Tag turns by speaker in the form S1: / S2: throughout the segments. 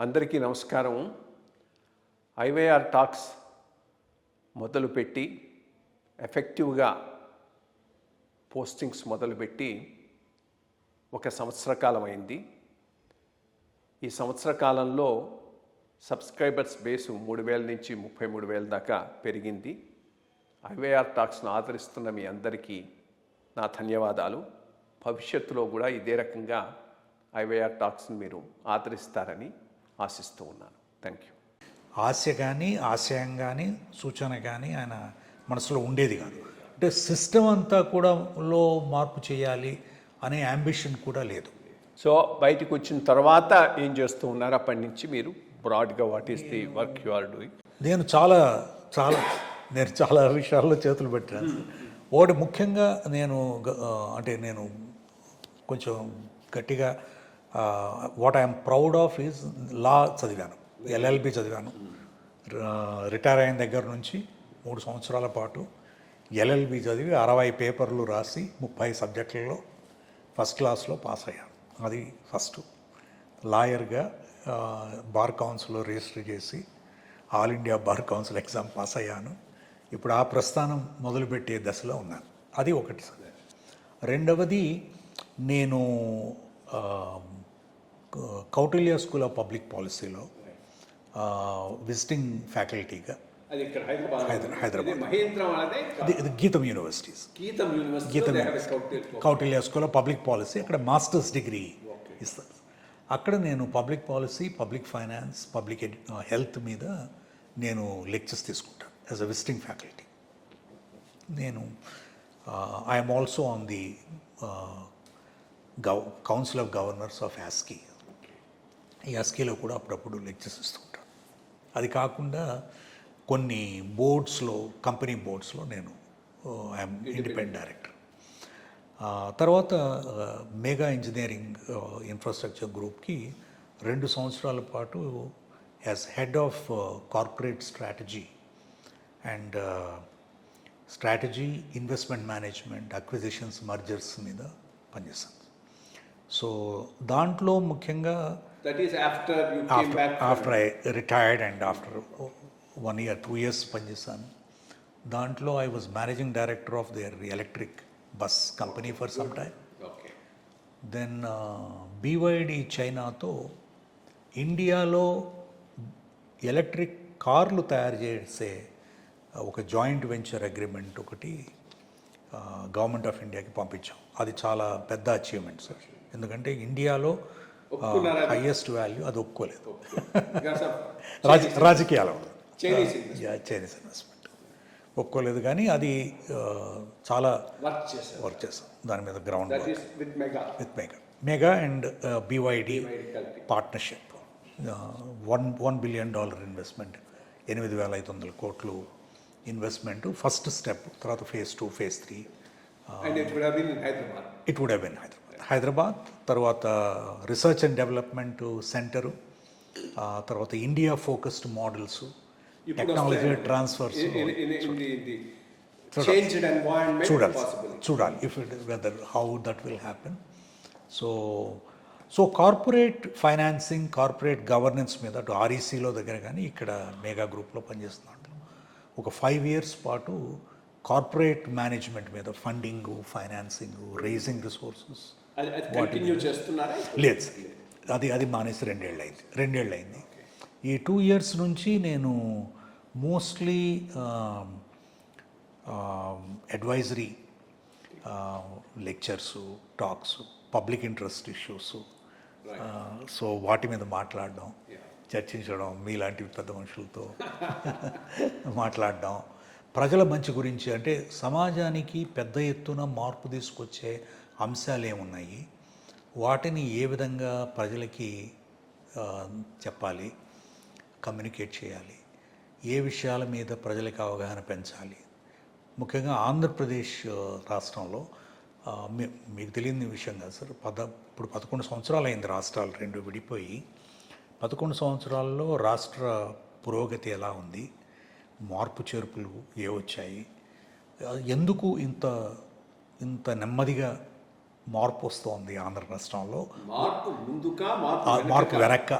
S1: అందరికీ నమస్కారం. IYR talks మొదలుపెట్టి ఎఫెక్టివ్గా పోస్టింగ్స్ మొదలుపెట్టి ఒక సంవత్సర కాలం అయింది. ఈ సంవత్సర కాలంలో సబ్స్క్రైబర్స్ బేసు 3,000 నుంచి 33,000 దాకా పెరిగింది. ఐవైఆర్ టాక్స్ను ఆదరిస్తున్న మీ అందరికీ నా ధన్యవాదాలు. భవిష్యత్తులో కూడా ఇదే రకంగా ఐవైఆర్ టాక్స్ని మీరు ఆదరిస్తారని ఆశిస్తూ ఉన్నాను. Thank you.
S2: ఆశ కానీ ఆశయం కానీ సూచన కానీ ఆయన మనసులో ఉండేది కాదు. అంటే సిస్టమ్ అంతా కూడా లో మార్పు చేయాలి అనే అంబిషన్ కూడా లేదు.
S1: సో బయటకు వచ్చిన తర్వాత ఏం చేస్తూ ఉన్నారు? అప్పటి నుంచి మీరు బ్రాడ్గా what is the work you are doing?
S2: నేను చాలా విషయాల్లో చేతులు పెట్టాను. ఒకటి ముఖ్యంగా నేను కొంచెం గట్టిగా what I'm proud of is law చదివాను, ఎల్ఎల్బి చదివాను. రిటైర్ అయిన దగ్గర నుంచి 3 సంవత్సరాల పాటు ఎల్ఎల్బి చదివి 60 పేపర్లు రాసి 30 సబ్జెక్టులలో ఫస్ట్ క్లాస్లో పాస్ అయ్యాను. అది ఫస్ట్. లాయర్గా బార్ కౌన్సిల్లో రిజిస్టర్ చేసి all India bar council exam pass అయ్యాను. ఇప్పుడు ఆ ప్రస్థానం మొదలుపెట్టే దశలో ఉన్నాను. అది ఒకటి. రెండవది, నేను కౌటిల్య స్కూల్ ఆఫ్ పబ్లిక్ పాలసీలో విజిటింగ్ ఫ్యాకల్టీగా హైదరాబాద్ గీతం universities Kautilya school of public policy అక్కడ మాస్టర్స్ డిగ్రీ ఇస్తారు. అక్కడ నేను public policy, public finance, public health మీద నేను లెక్చర్స్ తీసుకుంటాను యాజ్ అ విజిటింగ్ ఫ్యాకల్టీ. నేను I'm also on the council of governors of ASCII. ఈ యాస్కీలో కూడా అప్పుడప్పుడు లెక్చర్స్ ఇస్తుంటాను. అది కాకుండా కొన్ని బోర్డ్స్లో, కంపెనీ బోర్డ్స్లో నేను ఐఎమ్ ఇండిపెండెంట్ డైరెక్టర్. తర్వాత మెగా ఇంజనీరింగ్ ఇన్ఫ్రాస్ట్రక్చర్ గ్రూప్కి 2 సంవత్సరాల పాటు as head of corporate strategy and strategy, investment management, acquisitions, mergers మీద పనిచేశాను. సో దాంట్లో ముఖ్యంగా after I retired and after 1 year 2 years పనిచేశాను. దాంట్లో I was managing director of their electric bus company for some time. Then BYD చైనాతో ఇండియాలో electric కార్లు తయారు చేసే ఒక జాయింట్ వెంచర్ అగ్రిమెంట్ ఒకటి గవర్నమెంట్ ఆఫ్ ఇండియాకి పంపించాం. అది చాలా పెద్ద అచీవ్మెంట్ సార్. ఎందుకంటే ఇండియాలో హైయెస్ట్ వాల్యూ అది ఒప్పుకోలేదు. రాజకీయాల చైనీస్ ఇన్వెస్ట్మెంట్ ఒప్పుకోలేదు. కానీ అది చాలా వర్క్ చేస్తాం దాని మీద. Ground with Mega and BYD partnership. $1 billion investment, 8,500 కోట్లు ఇన్వెస్ట్మెంట్ ఫస్ట్ స్టెప్. తర్వాత phase 2, phase 3. It would have been Hyderabad. తర్వాత రీసెర్చ్ అండ్ డెవలప్మెంట్ సెంటరు, తర్వాత India focused models, technology transfers చూడాలి if it whether how that will happen. So corporate financing, corporate governance మీద అటు RECలో దగ్గర కానీ ఇక్కడ మెగా గ్రూప్లో పనిచేస్తున్నాను. ఒక 5 years పాటు కార్పొరేట్ మేనేజ్మెంట్ మీద, ఫండింగ్, ఫైనాన్సింగ్, రేజింగ్ రిసోర్సెస్. లేదు సార్, అది మానేసి 2 ఏళ్ళు అయింది. ఈ 2 years నుంచి నేను mostly advisory, lectures, talks, public interest issues, so వాటి మీద మాట్లాడడం, చర్చించడం, మీలాంటి పెద్ద మనుషులతో మాట్లాడడం, ప్రజల మంచి గురించి. అంటే సమాజానికి పెద్ద ఎత్తున మార్పు తీసుకొచ్చే అంశాలు ఏమున్నాయి, వాటిని ఏ విధంగా ప్రజలకి చెప్పాలి, కమ్యూనికేట్ చేయాలి, ఏ విషయాల మీద ప్రజలకు అవగాహన పెంచాలి. ముఖ్యంగా ఆంధ్రప్రదేశ్ రాష్ట్రంలో మీకు తెలియని విషయం కాదు సార్, ఇప్పుడు 11 సంవత్సరాలు అయింది రాష్ట్రాలు 2 విడిపోయి. 11 సంవత్సరాల్లో రాష్ట్ర పురోగతి ఎలా ఉంది, మార్పు చేర్పులు ఏ వచ్చాయి, ఎందుకు ఇంత నెమ్మదిగా మార్పు వస్తోంది ఆంధ్ర రాష్ట్రంలో.
S1: మార్పు ముందుగా
S2: మార్పు వెనక్క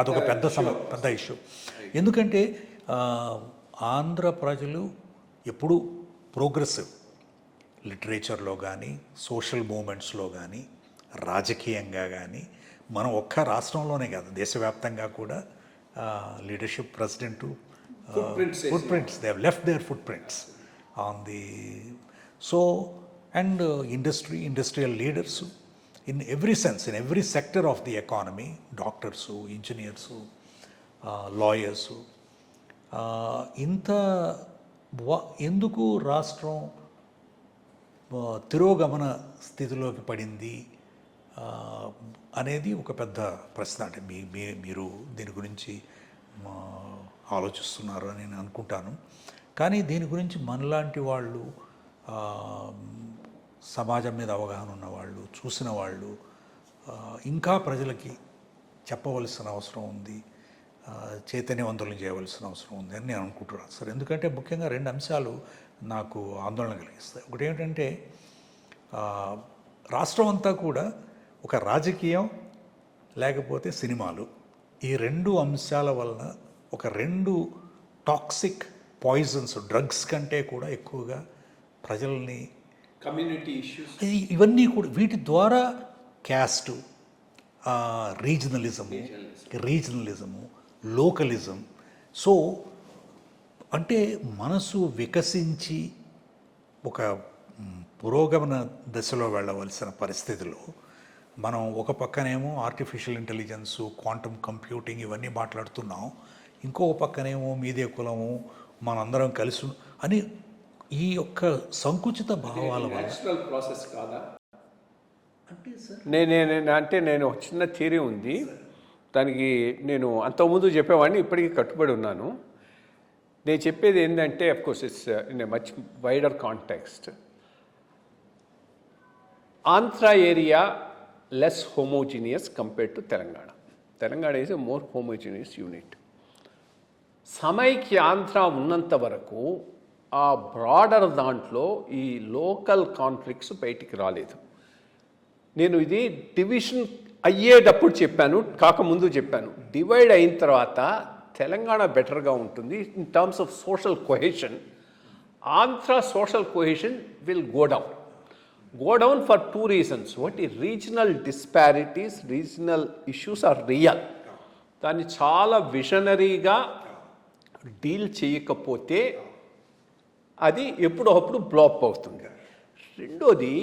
S2: అదొక పెద్ద ఇష్యూ. ఎందుకంటే ఆంధ్ర ప్రజలు ఎప్పుడూ ప్రోగ్రెసివ్, లిటరేచర్లో కానీ సోషల్ మూమెంట్స్లో కానీ రాజకీయంగా కానీ మనం ఒక్క రాష్ట్రంలోనే కాదు దేశవ్యాప్తంగా కూడా leadership president footprints they have left their footprints on the so and industrial leaders in every sense in every sector of the economy, doctors, engineers, lawyers. ఇంత ఎందుకు రాష్ట్రం తిరోగమన స్థితిలోకి పడింది అనేది ఒక పెద్ద ప్రశ్న. అంటే మీరు దీని గురించి ఆలోచిస్తున్నారు అని నేను అనుకుంటాను. కానీ దీని గురించి మనలాంటి వాళ్ళు, సమాజం మీద అవగాహన ఉన్నవాళ్ళు, చూసిన వాళ్ళు ఇంకా ప్రజలకి చెప్పవలసిన అవసరం ఉంది, చైతన్యవంతులను చేయవలసిన అవసరం ఉంది అని నేను అనుకుంటున్నాను సార్. ఎందుకంటే ముఖ్యంగా 2 అంశాలు నాకు ఆందోళన కలిగిస్తాయి. ఒకటి ఏమిటంటే రాష్ట్రం అంతా కూడా ఒక రాజకీయం లేకపోతే సినిమాలు, ఈ 2 అంశాల వలన ఒక 2 టాక్సిక్ పాయిజన్స్, డ్రగ్స్ కంటే కూడా ఎక్కువగా ప్రజల్ని,
S1: కమ్యూనిటీ ఇష్యూస్,
S2: ఇవన్నీ కూడా వీటి ద్వారా క్యాస్టు, రీజనలిజము, లోకలిజం. సో అంటే మనసు వికసించి ఒక పురోగమన దశలో వెళ్ళవలసిన పరిస్థితిలో మనం ఒక పక్కనేమో ఆర్టిఫిషియల్ ఇంటెలిజెన్సు, క్వాంటమ్ కంప్యూటింగ్ ఇవన్నీ మాట్లాడుతున్నాం, ఇంకొక పక్కనేమో మీదే కులము, మనందరం కలిసి అని ఈ యొక్క సంకుచిత భావాల వల్ల
S1: ప్రాసెస్ కాదా
S2: అంటే సార్
S1: నేను ఒక చిన్న థియరీ ఉంది దానికి. నేను అంతకుముందు చెప్పేవాడిని, ఇప్పటికీ కట్టుబడి ఉన్నాను. నేను చెప్పేది ఏంటంటే, of course it's in a much wider context. Andhra area less homogeneous compared to Telangana. Telangana is a more homogeneous unit. సమైక్య ఆంధ్ర ఉన్నంత వరకు ఆ బ్రాడర్ దాంట్లో ఈ లోకల్ కాన్ఫ్లిక్ట్స్ బయటికి రాలేదు. నేను ఇది డివిజన్ అయ్యేటప్పుడు చెప్పాను, కాకముందు చెప్పాను. డివైడ్ అయిన తర్వాత తెలంగాణ బెటర్గా ఉంటుంది in terms of social cohesion. Andhra social cohesion will go down for 2 reasons. ఒకటి, regional disparities, regional issues are real. దాన్ని చాలా విజనరీగా డీల్ చేయకపోతే అది ఎప్పుడో అప్పుడు బ్లాప్ అవుతుంది. రెండోది,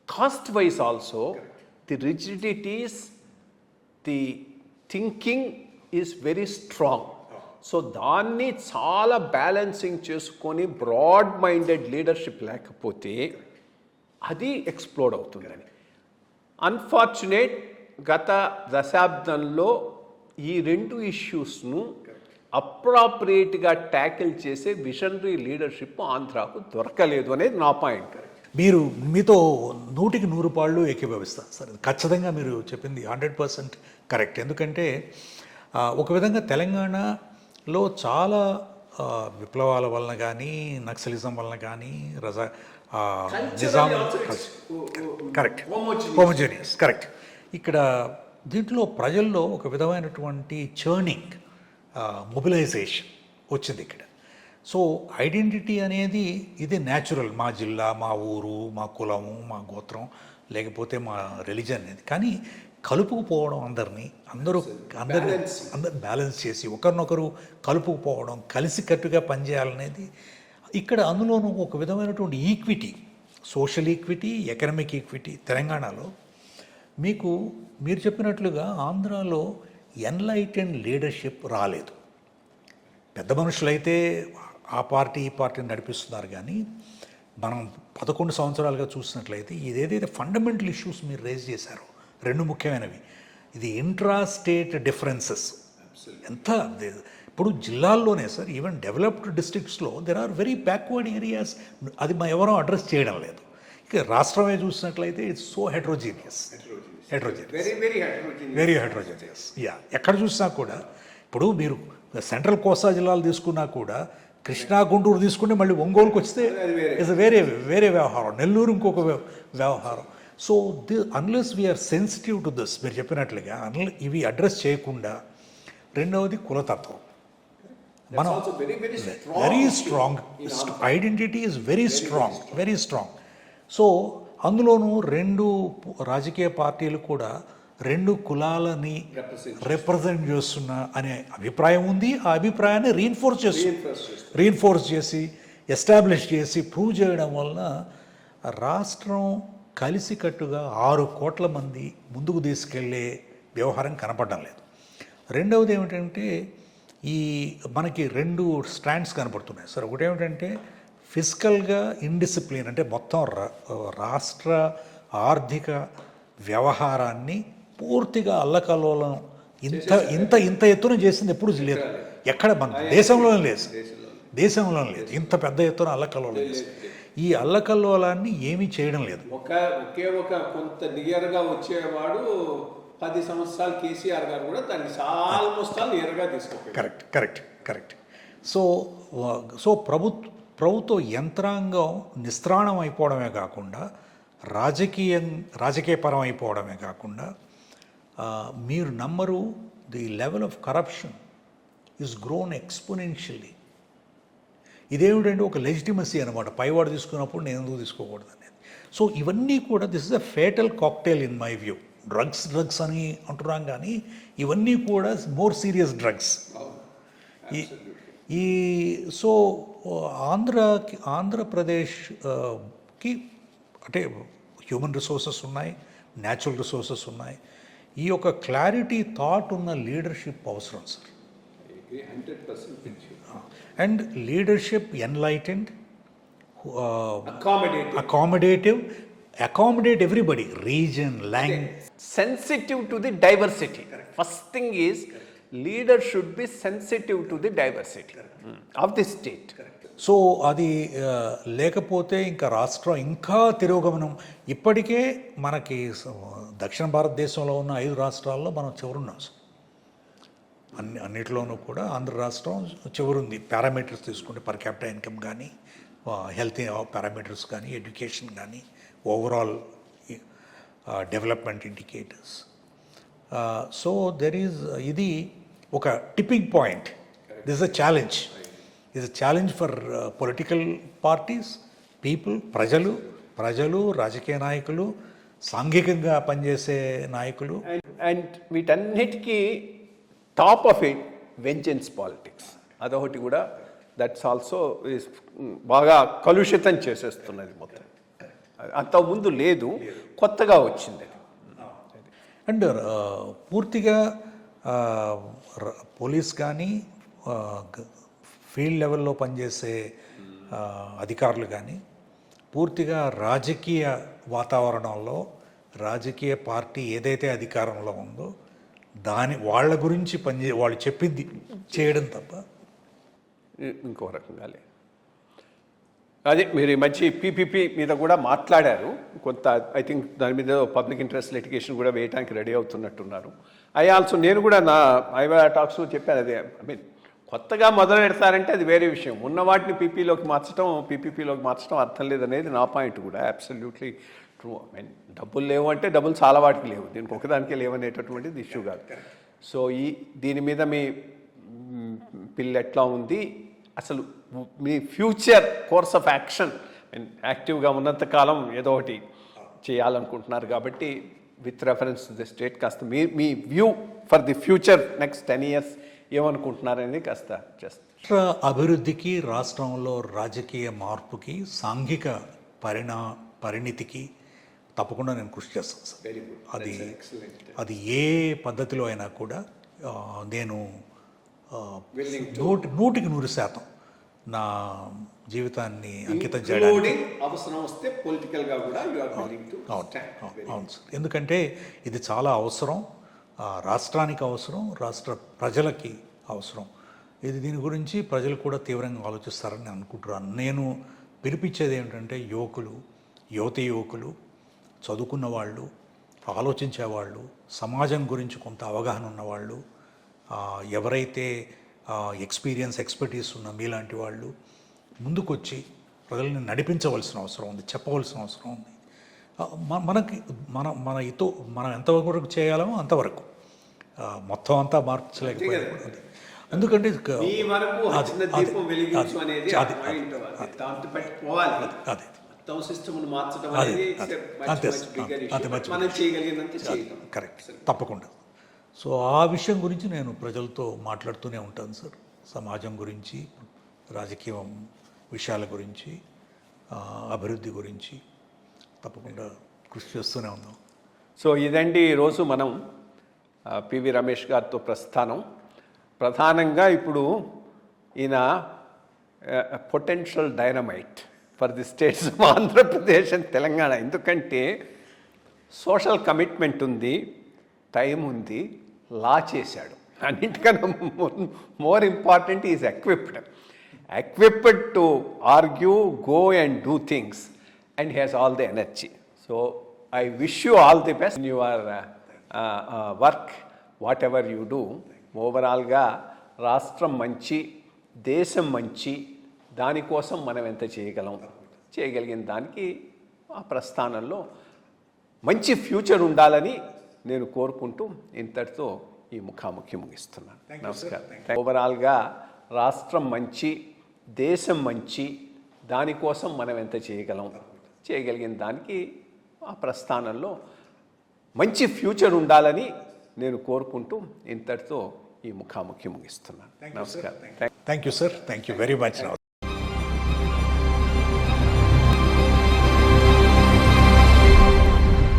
S1: cost wise also the rigidities, the thinking is very strong. So దాన్ని చాలా బ్యాలెన్సింగ్ చేసుకొని బ్రాడ్ మైండెడ్ లీడర్షిప్ లేకపోతే అది ఎక్స్ప్లోడ్ అవుతుందని. అన్ఫార్చునేట్ గత దశాబ్దంలో ఈ 2 ఇష్యూస్ను అప్రాప్రియేట్గా ట్యాకిల్ చేసే విజనరీ లీడర్షిప్ ఆంధ్రాకు దొరకలేదు అనేది నా పాయింట్.
S2: మీతో 100కి 100 పాళ్ళు ఏకీభవిస్తాను సార్. ఖచ్చితంగా మీరు చెప్పింది 100% కరెక్ట్. ఎందుకంటే ఒక విధంగా తెలంగాణలో చాలా విప్లవాల వలన కానీ, నక్సలిజం వలన కానీ, నిజాం కరెక్ట్, హోమోజీనియస్ కరెక్ట్. ఇక్కడ దీంట్లో ప్రజల్లో ఒక విధమైనటువంటి చర్నింగ్, మొబిలైజేషన్ వచ్చింది ఇక్కడ. సో ఐడెంటిటీ అనేది ఇది న్యాచురల్, మా జిల్లా, మా ఊరు, మా కులము, మా గోత్రం, లేకపోతే మా రిలీజన్ అనేది. కానీ కలుపుకుపోవడం, అందరూ బ్యాలెన్స్ చేసి ఒకరినొకరు కలుపుకుపోవడం, కలిసికట్టుగా పనిచేయాలనేది ఇక్కడ. అందులోనూ ఒక విధమైనటువంటి equity, social equity, economic equity తెలంగాణలో మీరు చెప్పినట్లుగా ఆంధ్రాలో ఎన్లైటెండ్ లీడర్షిప్ రాలేదు. పెద్ద మనుషులైతే ఆ పార్టీ ఈ పార్టీని నడిపిస్తున్నారు. కానీ మనం 11 సంవత్సరాలుగా చూసినట్లయితే ఇదేదైతే ఫండమెంటల్ ఇష్యూస్ మీరు రేజ్ చేశారో 2 ముఖ్యమైనవి, ఇది ఇంట్రా స్టేట్ డిఫరెన్సెస్ ఎంత. ఇప్పుడు జిల్లాల్లోనే సార్, ఈవెన్ డెవలప్డ్ డిస్ట్రిక్ట్స్లో there are very backward areas. అది ఎవరో అడ్రస్ చేయడం లేదు. ఇక రాష్ట్రమే చూసినట్లయితే it's so heterogeneous. Very heterogeneous. ఎక్కడ చూసినా కూడా, ఇప్పుడు మీరు సెంట్రల్ కోస్తా జిల్లాలు తీసుకున్నా కూడా కృష్ణా గుంటూరు తీసుకుంటే మళ్ళీ ఒంగోలుకి వస్తే ఇట్స్ వేరే వ్యవహారం, నెల్లూరు ఇంకొక వ్యవహారం. So unless we are sensitive to this, మీరు చెప్పినట్లుగా ఇవి అడ్రస్ చేయకుండా, రెండవది కులతత్వం. మనం very strong identity is very strong. So అందులోనూ రెండు రాజకీయ పార్టీలు కూడా రెండు కులాలని రిప్రజెంట్ చేస్తున్న అనే అభిప్రాయం ఉంది. ఆ అభిప్రాయాన్ని రీన్ఫోర్స్ చేసి ఎస్టాబ్లిష్ చేసి ప్రూవ్ చేయడం వలన రాష్ట్రం కలిసికట్టుగా 6 కోట్ల మంది ముందుకు తీసుకెళ్లే వ్యవహారం కనపడడం లేదు. రెండవది ఏమిటంటే ఈ మనకి 2 స్ట్రాండ్స్ కనపడుతున్నాయి సార్. ఒకటి ఏమిటంటే ఫిజికల్గా ఇండిసిప్లిన్, అంటే మొత్తం రాష్ట్ర ఆర్థిక వ్యవహారాన్ని పూర్తిగా అల్లకల్లోలం ఇంత ఎత్తున చేసింది ఎప్పుడు లేదు, ఎక్కడ మన దేశంలోనే లేదు. ఇంత పెద్ద ఎత్తున అల్లకల్లోలం చేసింది. ఈ అల్లకల్లోలాన్ని ఏమీ చేయడం లేదు.
S1: ఒకే ఒక కొంత నియర్గా వచ్చేవాడు 10 సంవత్సరాలు కేసీఆర్ గారు కూడా దాన్ని ఆల్మోస్ట్ నియర్గా తీసుకోవాలి.
S2: కరెక్ట్. సో ప్రభుత్వ యంత్రాంగం నిస్త్రాణం అయిపోవడమే కాకుండా, రాజకీయపరం అయిపోవడమే కాకుండా, మీరు నమ్మరు, the level of corruption is grown exponentially. ఇదేమిటంటే ఒక లెజిటిమసీ అనమాట, పైవాడు తీసుకున్నప్పుడు నేను ఎందుకు తీసుకోకూడదు అనేది. సో ఇవన్నీ కూడా this is a fatal cocktail in my view. Drugs అని అంటున్నాం, కానీ ఇవన్నీ కూడా మోర్ సీరియస్ డ్రగ్స్. సో ఆంధ్రప్రదేశ్కి అంటే హ్యూమన్ రిసోర్సెస్ ఉన్నాయి, న్యాచురల్ రిసోర్సెస్ ఉన్నాయి. ఈ యొక్క క్లారిటీ థాట్ ఉన్న లీడర్షిప్ అవసరం sir.
S1: 100%
S2: and leadership enlightened, accommodate everybody, region, language.
S1: Sensitive to the diversity. First thing is, leader should be sensitive to the diversity of the state.
S2: So అది లేకపోతే ఇంకా రాష్ట్రం ఇంకా తిరోగమనం. ఇప్పటికే మనకి దక్షిణ భారతదేశంలో ఉన్న 5 రాష్ట్రాల్లో మనం చివరున్నాం. అన్నిటిలోనూ కూడా ఆంధ్ర రాష్ట్రం చివరుంది. పారామీటర్స్ తీసుకుంటే పర్ క్యాపిటల్ ఇన్కమ్ కానీ, హెల్త్ పారామీటర్స్ కానీ, ఎడ్యుకేషన్ కానీ, ఓవరాల్ డెవలప్మెంట్ ఇండికేటర్స్. సో ఇది ఒక tipping point. This is a challenge for political parties, people, ప్రజలు, రాజకీయ నాయకులు, సాంఘికంగా పనిచేసే నాయకులు.
S1: అండ్ వీటన్నిటికీ top of it vengeance politics అదొకటి కూడా, దట్స్ ఆల్సో బాగా కలుషితం చేసేస్తున్నది మొత్తం. అంతకుముందు లేదు, కొత్తగా వచ్చింది.
S2: అండ్ పూర్తిగా పోలీస్ కానీ, ఫీల్డ్ లెవెల్లో పనిచేసే అధికారులు కానీ పూర్తిగా రాజకీయ వాతావరణంలో, రాజకీయ పార్టీ ఏదైతే అధికారంలో ఉందో వాళ్ళ గురించి వాళ్ళు చెప్పింది చేయడం తప్ప
S1: ఇంకో రకంగా లేదు. అదే మీరు ఈ మధ్య పీపీపీ మీద కూడా మాట్లాడారు కొంత. ఐ థింక్ దాని మీద పబ్లిక్ ఇంట్రెస్ట్ లిటిగేషన్ కూడా వేయడానికి రెడీ అవుతున్నట్టున్నారు. నేను కూడా నా ఐవా టాక్స్ చెప్పాను. అదే ఐ మీన్ కొత్తగా మొదలు పెడతారంటే అది వేరే విషయం. ఉన్న వాటిని పీపీలోకి మార్చడం అర్థం లేదనేది నా పాయింట్ కూడా. Absolutely true. ఐ మీన్ డబ్బులు లేవు అంటే డబ్బులు చాలా వాటికి లేవు, దీనికి ఒకదానికే లేవనేటటువంటిది ఇష్యూ కాదు. సో దీని మీద మీ పిల్ల ఎట్లా ఉంది, అసలు మీ ఫ్యూచర్ కోర్స్ ఆఫ్ యాక్షన్, యాక్టివ్గా ఉన్నంతకాలం ఏదో ఒకటి చేయాలనుకుంటున్నారు కాబట్టి with reference to the state కాస్త మీ view for the future next 10 years ఏమనుకుంటున్నారనేది కాస్త చేస్తారు.
S2: రాష్ట్ర అభివృద్ధికి, రాష్ట్రంలో రాజకీయ మార్పుకి, సాంఘిక పరిణితికి తప్పకుండా నేను కృషి చేస్తాను సార్. అది ఏ పద్ధతిలో అయినా కూడా నేను 100% నా జీవితాన్ని అంకితం చేయడానికి
S1: అవసరం వస్తే పొలిటికల్గా కూడా.
S2: అవును సార్, ఎందుకంటే ఇది చాలా అవసరం, రాష్ట్రానికి అవసరం, రాష్ట్ర ప్రజలకి అవసరం. దీని గురించి ప్రజలు కూడా తీవ్రంగా ఆలోచిస్తారని నేను అనుకుంటున్నాను. నేను పిలిపించేది ఏమిటంటే యువకులు, చదువుకున్న వాళ్ళు, ఆలోచించేవాళ్ళు, సమాజం గురించి కొంత అవగాహన ఉన్నవాళ్ళు, ఎవరైతే ఎక్స్పర్టీస్ ఉన్న మీలాంటి వాళ్ళు ముందుకొచ్చి ప్రజల్ని నడిపించవలసిన అవసరం ఉంది, చెప్పవలసిన అవసరం ఉంది. మనకి మనం ఎంతవరకు చేయగలమో అంతవరకు, మొత్తం అంతా మార్చలేకపోయాం. ఎందుకంటే
S1: మీ వరకు ఒక చిన్న దీపం వెలిగించు అనేది ఆ పాయింట్. దాంతో పెట్టి పోవాలి.
S2: అదే
S1: మొత్తం సిస్టమ్ను మార్చడం అనేది మనం చేయగలిగినంత చేయడం.
S2: కరెక్ట్, తప్పకుండా. సో ఆ విషయం గురించి నేను ప్రజలతో మాట్లాడుతూనే ఉంటాను సార్. సమాజం గురించి, రాజకీయ విషయాల గురించి, అభివృద్ధి గురించి తప్పకుండా కృషి చేస్తూనే ఉన్నాం.
S1: సో ఇదండి ఈరోజు మనం పివి రమేష్ గారితో ప్రస్థానం. ప్రధానంగా ఇప్పుడు ఈయన potential dynamite for the states of Andhra Pradesh and Telangana. ఎందుకంటే సోషల్ కమిట్మెంట్ ఉంది, టైం ఉంది, లా చేశాడు. అన్నింటికన్నా more important is equipped to argue, go and do things, and he has all the energy. So I wish you all the best in your work, whatever you do. ఓవరాల్గా రాష్ట్రం మంచి, దేశం మంచి, దానికోసం మనం ఎంత చేయగలిగిన దానికి ఆ ప్రస్థానంలో మంచి ఫ్యూచర్ ఉండాలని నేను కోరుకుంటూ ఇంతటితో ఈ ముఖాముఖి ముగిస్తున్నాను. నమస్కారం. ఓవరాల్గా రాష్ట్రం మంచి, దేశం మంచి, దానికోసం మనం ఎంత చేయగలిగిన దానికి ఆ ప్రస్థానంలో మంచి ఫ్యూచర్ ఉండాలని నేను కోరుకుంటూ ఇంతటితో ఈ ముఖాముఖి ముగిస్తున్నాను. నమస్కారం.
S2: Thank you sir. Thank you very much.